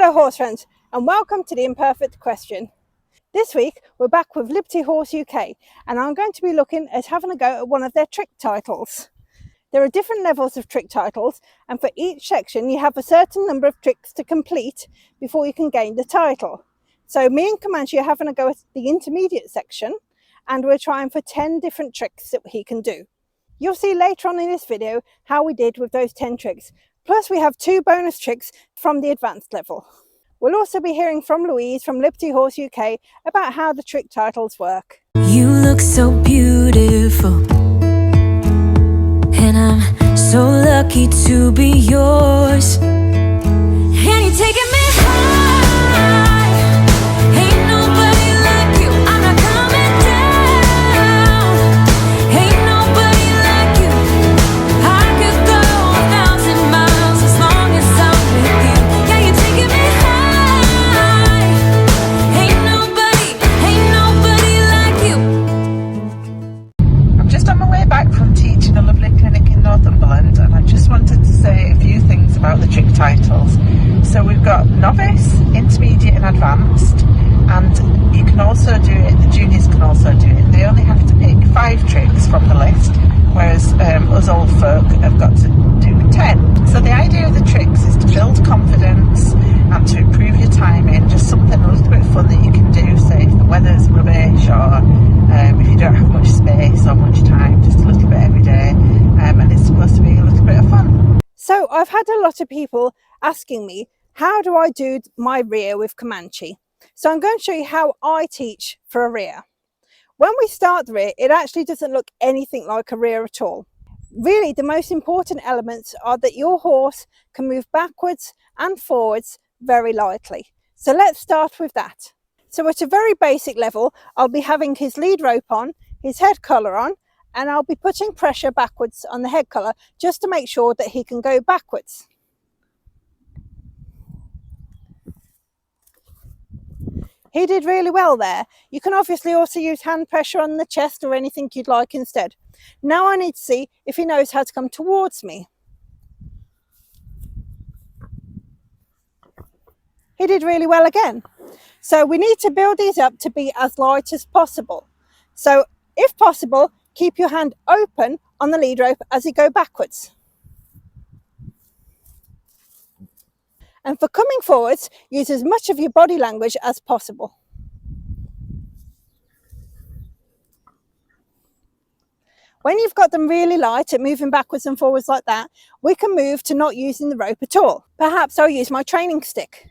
Hello horse friends, and welcome to the Imperfect Equestrian. This week we're back with Liberty Horse UK, and I'm going to be looking at having a go at one of their trick titles. There are different levels of trick titles, and for each section you have a certain number of tricks to complete before you can gain the title. So me and Comanchie are having a go at the intermediate section, and we're trying for 10 different tricks that he can do. You'll see later on in this video how we did with those 10 tricks. Plus we have 2 bonus tricks from the advanced level. We'll also be hearing from Louise from Liberty Horse UK about how the trick titles work. You look so beautiful, and I'm so lucky to be yours. And you're taking me high. Ain't nobody like you. I'm not coming down. Ain't nobody like you. I could go 1,000 miles as long as I'm with you. Yeah, you're taking me high. Ain't nobody like you. I'm just on my way back from teaching a lovely clinic in Northumberland, and I just wanted to say a few things about the trick titles. So we've got novice, intermediate and advanced, and you can also do it, the juniors can also do it. They only have to pick 5 tricks from the list, whereas us old folk have got to do 10. So the idea of the tricks is to build confidence and to improve your timing, just something a little bit fun that you can do, say if the weather's rubbish, or if you don't have much space or much time, just a little bit every day, and it's supposed to be a little bit of fun. So I've had a lot of people asking me, how do I do my rear with Comanchie? So I'm going to show you how I teach for a rear. When we start the rear, it actually doesn't look anything like a rear at all. Really, the most important elements are that your horse can move backwards and forwards very lightly. So let's start with that. So at a very basic level, I'll be having his lead rope on, his head collar on, and I'll be putting pressure backwards on the head collar just to make sure that he can go backwards. He did really well there. You can obviously also use hand pressure on the chest or anything you'd like instead. Now I need to see if he knows how to come towards me. He did really well again. So we need to build these up to be as light as possible. So if possible, keep your hand open on the lead rope as you go backwards. And for coming forwards, use as much of your body language as possible. When you've got them really light at moving backwards and forwards like that, we can move to not using the rope at all. Perhaps I'll use my training stick.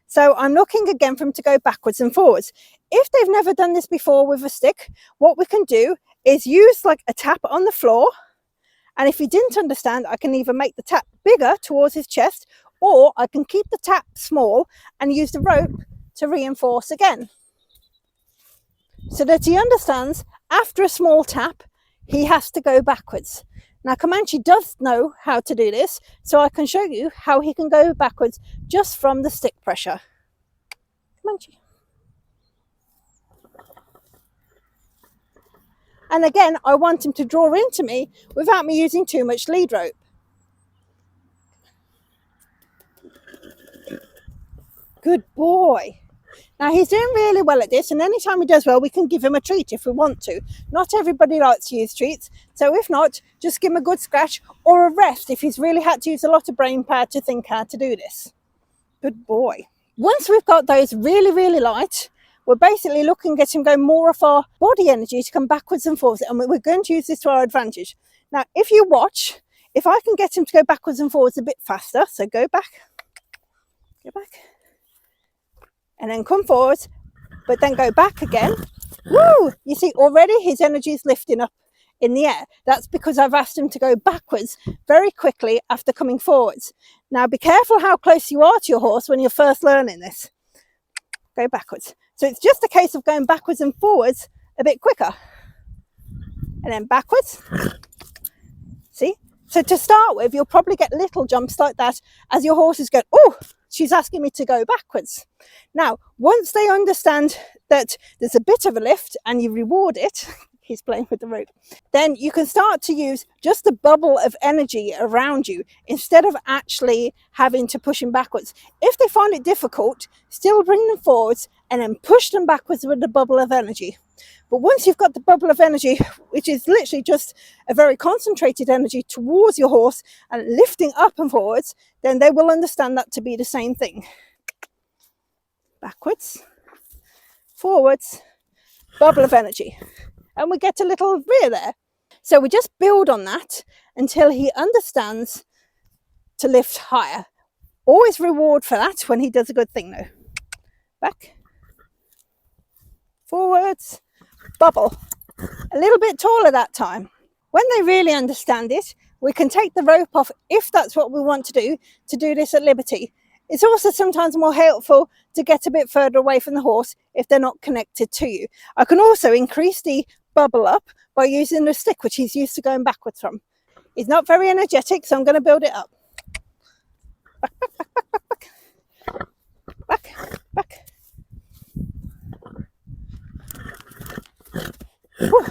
So I'm looking again for him to go backwards and forwards. If they've never done this before with a stick, what we can do is use like a tap on the floor. And if he didn't understand, I can either make the tap bigger towards his chest, or I can keep the tap small and use the rope to reinforce again. So that he understands after a small tap, he has to go backwards. Now Comanchie does know how to do this, so I can show you how he can go backwards just from the stick pressure. Comanchie. And again, I want him to draw into me without me using too much lead rope. Good boy. Now he's doing really well at this, and anytime he does well, we can give him a treat if we want to. Not everybody likes to use treats, so if not, just give him a good scratch or a rest if he's really had to use a lot of brain power to think how to do this. Good boy. Once we've got those really light, we're basically looking at him going more of our body energy to come backwards and forwards, and we're going to use this to our advantage. Now, if you watch, if I can get him to go backwards and forwards a bit faster, so go back, and then come forward, but then go back again. Woo! You see, already his energy is lifting up in the air. That's because I've asked him to go backwards very quickly after coming forwards. Now be careful how close you are to your horse when you're first learning this. Go backwards. So it's just a case of going backwards and forwards a bit quicker. And then backwards. See? So to start with, you'll probably get little jumps like that as your horse is going, oh, she's asking me to go backwards. Now, once they understand that there's a bit of a lift and you reward it, he's playing with the rope. Then you can start to use just a bubble of energy around you instead of actually having to push him backwards. If they find it difficult, still bring them forwards and then push them backwards with the bubble of energy. But once you've got the bubble of energy, which is literally just a very concentrated energy towards your horse and lifting up and forwards, then they will understand that to be the same thing. Backwards, forwards, bubble of energy. And we get a little rear there. So we just build on that until he understands to lift higher. Always reward for that when he does a good thing though. Back, forwards, bubble. A little bit taller that time. When they really understand it, we can take the rope off if that's what we want to do this at liberty. It's also sometimes more helpful to get a bit further away from the horse if they're not connected to you. I can also increase the bubble up by using the stick, which he's used to going backwards from. He's not very energetic, so I'm going to build it up. Back, back, back, back. Whew.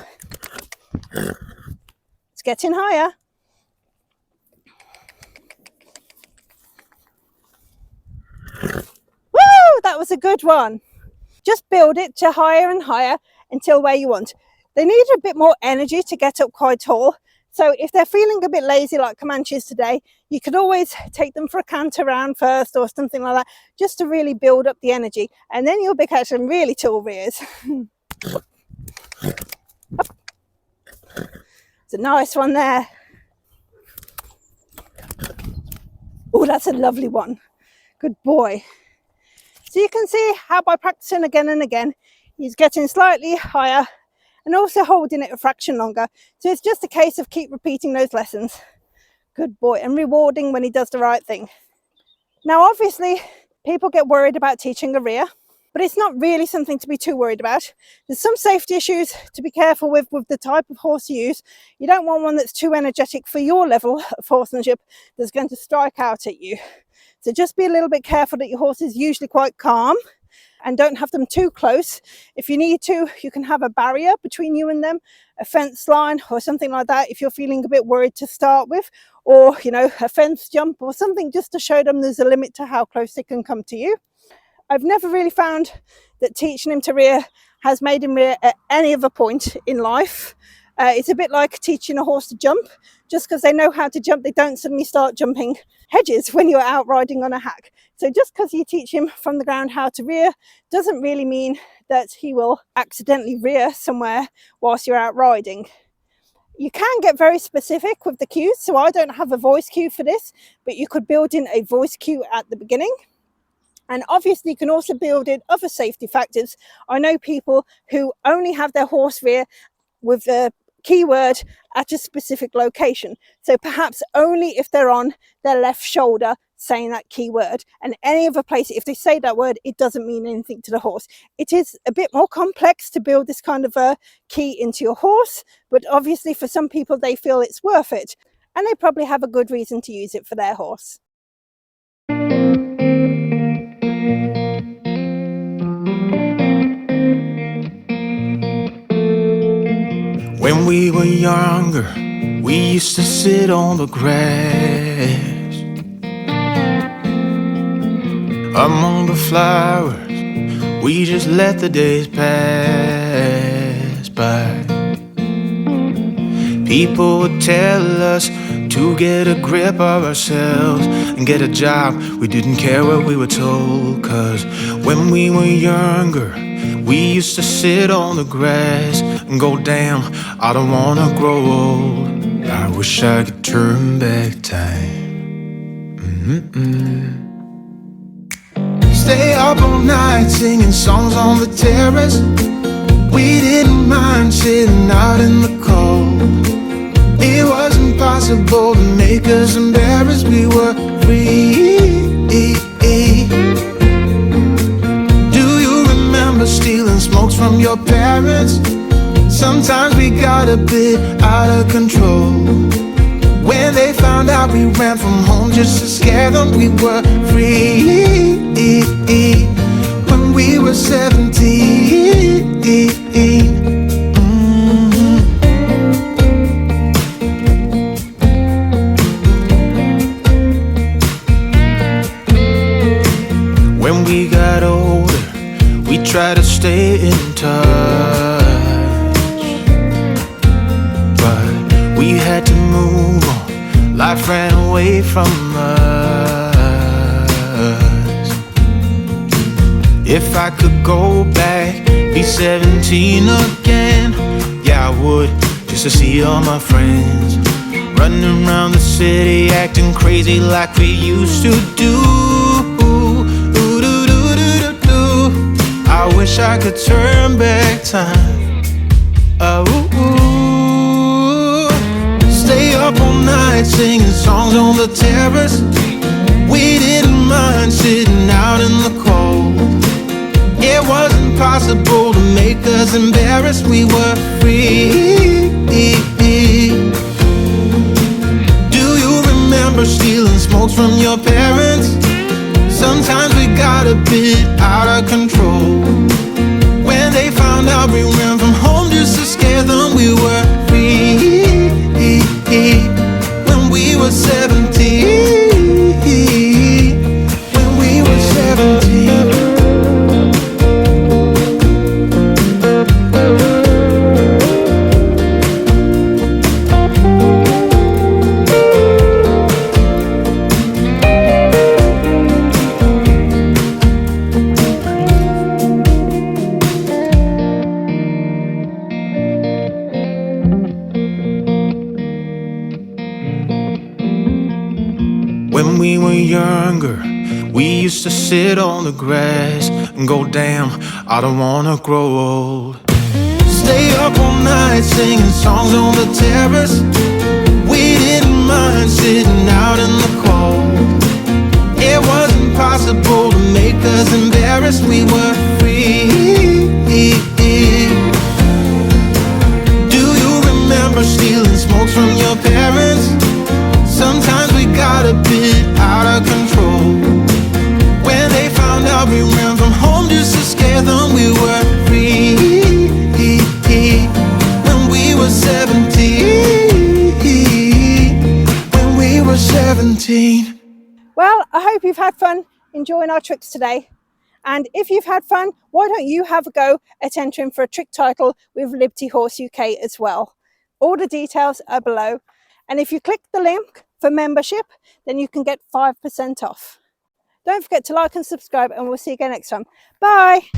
It's getting higher. Woo! That was a good one. Just build it to higher and higher until where you want. They need a bit more energy to get up quite tall. So if they're feeling a bit lazy like Comanches today, you could always take them for a canter round first or something like that, just to really build up the energy. And then you'll be catching some really tall rears. It's a nice one there. Oh, that's a lovely one. Good boy. So you can see how by practicing again and again, he's getting slightly higher and also holding it a fraction longer. So it's just a case of keep repeating those lessons. Good boy. And rewarding when he does the right thing. Now, obviously, people get worried about teaching a rear, but it's not really something to be too worried about. There's some safety issues to be careful with the type of horse you use. You don't want one that's too energetic for your level of horsemanship that's going to strike out at you. So just be a little bit careful that your horse is usually quite calm and don't have them too close. If you need to, you can have a barrier between you and them, a fence line or something like that if you're feeling a bit worried to start with, or, you know, a fence jump or something just to show them there's a limit to how close they can come to you. I've never really found that teaching him to rear has made him rear at any other point in life. It's a bit like teaching a horse to jump. Just because they know how to jump, they don't suddenly start jumping hedges when you're out riding on a hack. So just because you teach him from the ground how to rear doesn't really mean that he will accidentally rear somewhere whilst you're out riding. You can get very specific with the cues, so I don't have a voice cue for this, but you could build in a voice cue at the beginning. And obviously you can also build in other safety factors. I know people who only have their horse rear with the keyword at a specific location. So perhaps only if they're on their left shoulder saying that keyword, and any other place, if they say that word, it doesn't mean anything to the horse. It is a bit more complex to build this kind of a key into your horse, but obviously for some people they feel it's worth it, and they probably have a good reason to use it for their horse. When we were younger, we used to sit on the grass among the flowers. We just let the days pass by. People would tell us to get a grip of ourselves and get a job. We didn't care what we were told, 'cause when we were younger, we used to sit on the grass and go, damn, I don't wanna grow old. I wish I could turn back time. Stay up all night singing songs on the terrace. We didn't mind sitting out in the cold. It wasn't possible to make us embarrassed. We were free. Stealing smokes from your parents. Sometimes we got a bit out of control. When they found out we ran from home just to scare them, we were free. When we were 17. we got older, we tried to stay in touch, but we had to move on. Life ran away from us. If I could go back, be 17 again, yeah, I would, just to see all my friends running around the city, acting crazy like we used to do. I wish I could turn back time. Stay up all night singing songs on the terrace. We didn't mind sitting out in the cold. It wasn't possible to make us embarrassed. We were free. Do you remember stealing smokes from your parents? Sometimes we got a bit out of control. When they found out we ran from home just to scare them, we were free. When we were 17. When we were 17. When we were younger, we used to sit on the grass and go, damn, I don't wanna grow old. Stay up all night singing songs on the terrace. We didn't mind sitting out in the cold. It wasn't possible to make us embarrassed. We were free. Do you remember stealing smokes from your parents? Sometimes we got a bit out of control. When they found out we ran from home just to scare them, we were free. When we were 17. When we were 17. Well, I hope you've had fun enjoying our tricks today. And if you've had fun, why don't you have a go at entering for a trick title with Liberty Horse UK as well? All the details are below. And if you click the link for membership, then you can get 5% off. Don't forget to like and subscribe, and we'll see you again next time. Bye.